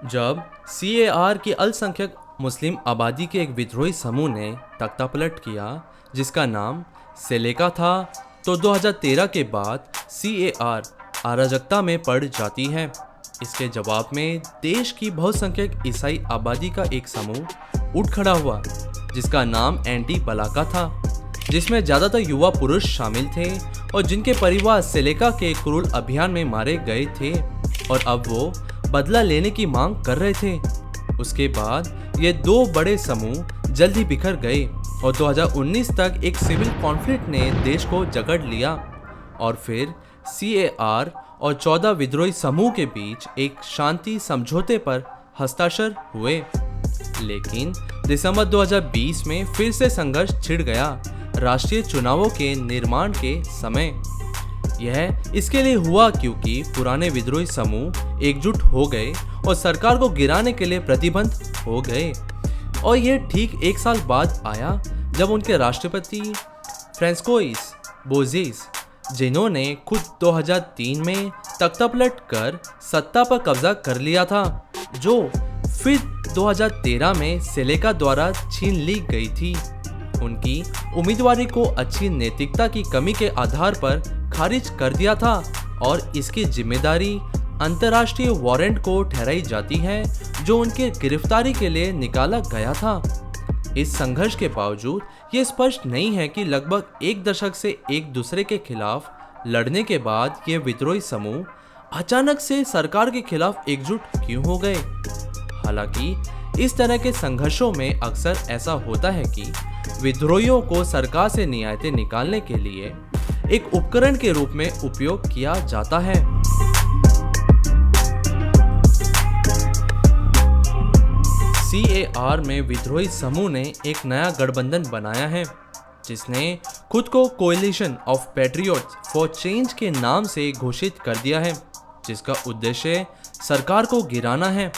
जब CAR की अल्पसंख्यक मुस्लिम आबादी के एक विद्रोही समूह ने तख्तापलट किया जिसका नाम सेलेका था, तो 2013 के बाद CAR अराजकता में पड़ जाती है। इसके जवाब में देश की बहुसंख्यक ईसाई आबादी का एक समूह उठ खड़ा हुआ जिसका नाम एंटी बलाका था, जिसमें ज़्यादातर युवा पुरुष शामिल थे और जिनके परिवार सेलेका के क्रूर अभियान में मारे गए थे और अब वो बदला लेने की मांग कर रहे थे। उसके बाद ये दो बड़े समूह जल्द ही बिखर गए और 2019 तक एक सिविल कॉन्फ्लिक्ट ने देश को जकड़ लिया और फिर CAR और 14 विद्रोही समूह के बीच एक शांति समझौते पर हस्ताक्षर हुए। लेकिन दिसंबर 2020 में फिर से संघर्ष छिड़ गया राष्ट्रीय चुनावों के निर्माण के समय। यह इसके लिए हुआ क्योंकि पुराने विद्रोही समूह एकजुट हो गए और सरकार को गिराने के लिए प्रतिबद्ध हो गए। और यह ठीक एक साल बाद आया जब उनके राष्ट्रपति फ्रांसकोइस बोजेस, जिन्होंने खुद 2003 में तख्तापलट कर सत्ता पर कब्जा कर लिया था, जो फिर 2013 में सेलेका द्वारा छीन ली गई थी, उनकी उम्मीदवारी को अच्छी नैतिकता की कमी के आधार पर खारिज कर दिया था और इसकी जिम्मेदारी अंतर्राष्ट्रीय वारंट को ठहराई जाती है जो उनके गिरफ्तारी के लिए निकाला गया था। इस संघर्ष के बावजूद ये स्पष्ट नहीं है कि लगभग एक दशक से एक दूसरे के खिलाफ लड़ने के बाद ये विद्रोही समूह अचानक से सरकार के खिलाफ एकजुट क्यों हो गए। हालांकि इस तरह के संघर्षों में अक्सर ऐसा होता है कि विद्रोहियों को सरकार से नियामतें निकालने के लिए एक उपकरण के रूप में उपयोग किया जाता है। CAR में विद्रोही समूह ने एक नया गठबंधन बनाया है जिसने खुद को coalition of patriots for change के नाम से घोषित कर दिया है, जिसका उद्देश्य सरकार को गिराना है।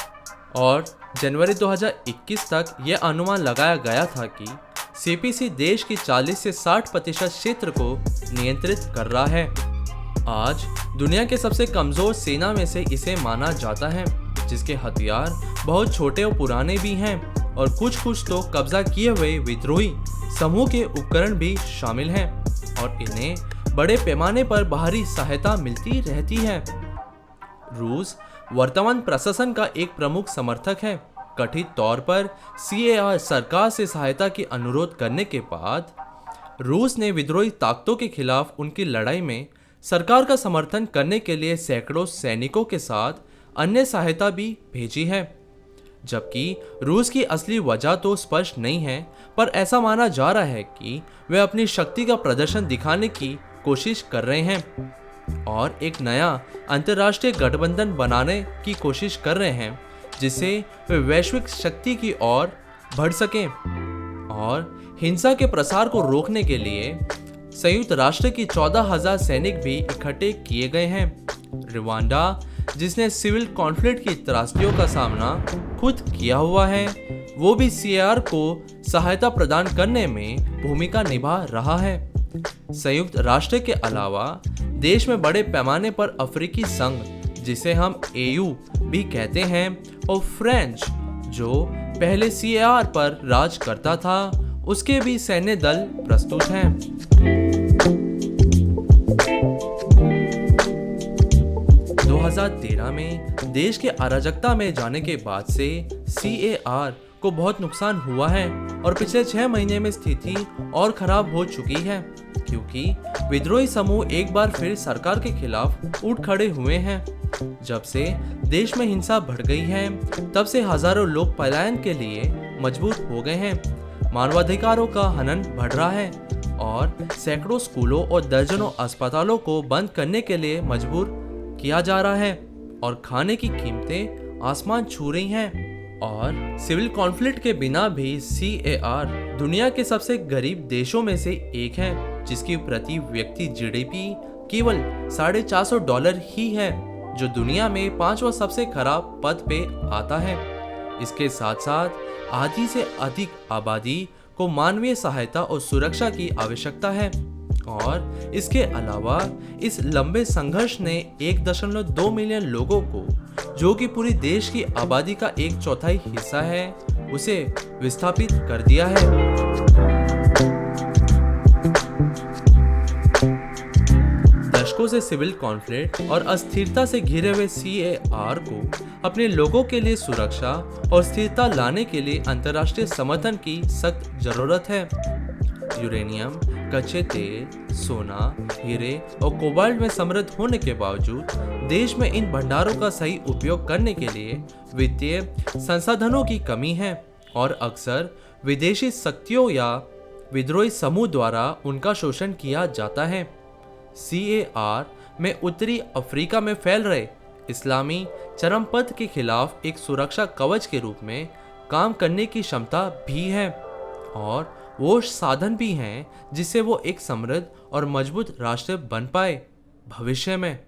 और जनवरी 2021 तक यह अनुमान लगाया गया था कि CPC देश की 40 से 60% क्षेत्र को नियंत्रित कर रहा है। आज दुनिया के सबसे कमजोर सेना में से इसे माना जाता है, जिसके हथियार बहुत छोटे और पुराने भी हैं और कुछ तो कब्जा किए हुए विद्रोही समूह के उपकरण भी शामिल हैं और इन्हें बड़े पैमाने पर बाहरी सहायता मिलती रहती है। रूस वर्तमान प्रशासन का एक प्रमुख समर्थक है। कथित तौर पर CAR सरकार से सहायता की अनुरोध करने के बाद रूस ने विद्रोही ताकतों के खिलाफ उनकी लड़ाई में सरकार का समर्थन करने के लिए सैकड़ों सैनिकों के साथ अन्य सहायता भी भेजी है। जबकि रूस की असली वजह तो स्पष्ट नहीं है, पर ऐसा माना जा रहा है कि वे अपनी शक्ति का प्रदर्शन दिखाने की कोशिश कर रहे हैं और एक नया अंतर्राष्ट्रीय गठबंधन बनाने की कोशिश कर रहे हैं जिससे वे वैश्विक शक्ति की ओर बढ़ सकें। और हिंसा के प्रसार को रोकने के लिए संयुक्त राष्ट्र की 14,000 सैनिक भी इकट्ठे किए गए हैं। रवांडा, जिसने सिविल कॉन्फ्लिक्ट की त्रासदियों का सामना खुद किया हुआ है, वो भी CAR को सहायता प्रदान करने में भूमिका निभा रहा है। संयुक्त राष्ट्र के अलावा देश में बड़े पैमाने पर अफ्रीकी संघ, जिसे हम AU भी कहते हैं, और फ्रेंच, जो पहले CAR पर राज करता था, उसके भी सैन्य दल प्रस्तुत हैं। 2013 में देश के अराजकता में जाने के बाद से CAR को बहुत नुकसान हुआ है और पिछले 6 महीने में स्थिति और खराब हो चुकी है क्योंकि विद्रोही समूह एक बार फिर सरकार के खिलाफ उठ खड़े हुए हैं। जब से देश में हिंसा बढ़ गई है, तब से हजारों लोग पलायन के लिए मजबूर हो गए हैं। मानवाधिकारों का हनन बढ़ रहा है और सैकड़ों स्कूलों और दर्जनों अस्पतालों को बंद करने के लिए मजबूर किया जा रहा है और खाने की कीमतें आसमान छू रही हैं। और सिविल कॉन्फ्लिक्ट के बिना भी CAR दुनिया के सबसे गरीब देशों में से एक है, जिसकी प्रति व्यक्ति GDP केवल $450 ही है, जो दुनिया में 5वां सबसे खराब पद पे आता है। इसके साथ साथ आधी से अधिक आबादी को मानवीय सहायता और सुरक्षा की आवश्यकता है और इसके अलावा इस लंबे संघर्ष ने 1.2 मिलियन लोगों को जो कि पूरी देश की आबादी का 1/4 हिस्सा है, उसे विस्थापित कर दिया है। दशकों से सिविल कॉन्फ्लिक्ट और अस्थिरता से घिरे हुए CAR को अपने लोगों के लिए सुरक्षा और स्थिरता लाने के लिए अंतर्राष्ट्रीय समर्थन की सख्त जरूरत है। यूरेनियम, कच्चे तेल, सोना, हीरे और कोबाल्ट में समृद्ध होने के बावजूद देश में इन भंडारों का सही उपयोग करने के लिए वित्तीय संसाधनों की कमी है और अक्सर विदेशी शक्तियों या विद्रोही समूह द्वारा उनका शोषण किया जाता है। CAR में उत्तरी अफ्रीका में फैल रहे इस्लामी चरमपंथ के खिलाफ एक सुरक्षा कवच के रूप में काम करने की क्षमता भी है और वो साधन भी हैं जिससे वो एक समृद्ध और मजबूत राष्ट्र बन पाए भविष्य में।